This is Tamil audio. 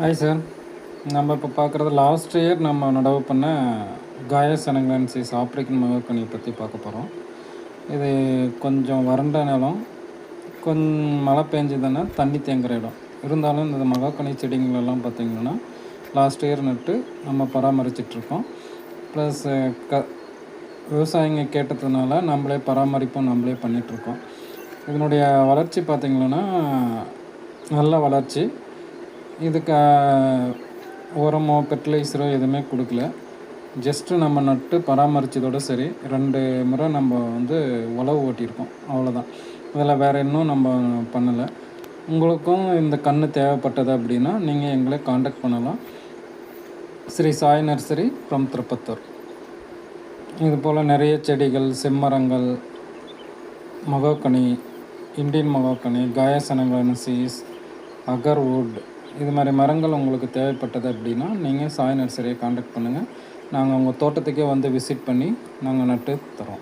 Hi sir. நம்ம இப்போ பார்க்குறது லாஸ்ட் இயர் நம்ம நடவு பண்ண காயஸ் அனங்கான்சிஸ் ஆப்ரிக்கன் மகாக்கனியை பற்றி பார்க்க போகிறோம். இது கொஞ்சம் வறண்ட நிலம், மழை பெஞ்சதுன்னா தண்ணி தேங்குகிற இடம். இருந்தாலும் இந்த மகாக்கனி செடிங்களெல்லாம் பார்த்திங்கன்னா லாஸ்ட் இயர் நட்டு நம்ம பராமரிச்சிட்ருக்கோம். ப்ளஸ் விவசாயிங்க கேட்டதுனால நம்மளே பராமரிப்பும் நம்மளே பண்ணிகிட்ருக்கோம். இதனுடைய வளர்ச்சி பார்த்திங்கன்னா நல்ல வளர்ச்சி. இதுக்கு உரமோ ஃபெர்டிலைசரோ எதுவுமே கொடுக்கல. ஜஸ்ட்டு நம்ம நட்டு பராமரித்ததோடு சரி. 2 முறை நம்ம உழவு ஓட்டியிருக்கோம், அவ்வளோதான். இதில் வேறு இன்னும் நம்ம பண்ணலை. உங்களுக்கும் இந்த கன்று தேவைப்பட்டது அப்படின்னா நீங்கள் எங்களை காண்டாக்ட் பண்ணலாம். Sri Sai nursery from Tirupattur. இதுபோல் நிறைய செடிகள், செம்மரங்கள், மகாக்கனி, இண்டியன் மகாக்கனி, காயஸ் அனங்கான்சிஸ், அகர்வுட், இது மாதிரி மரங்கள் உங்களுக்கு தேவைப்பட்டது அப்படின்னா நீங்கள் சாய் நர்சரியை காண்டாக்ட் பண்ணுங்கள். நாங்கள் உங்கள் தோட்டத்துக்கே விசிட் பண்ணி நாங்கள் நட்டு தரோம்.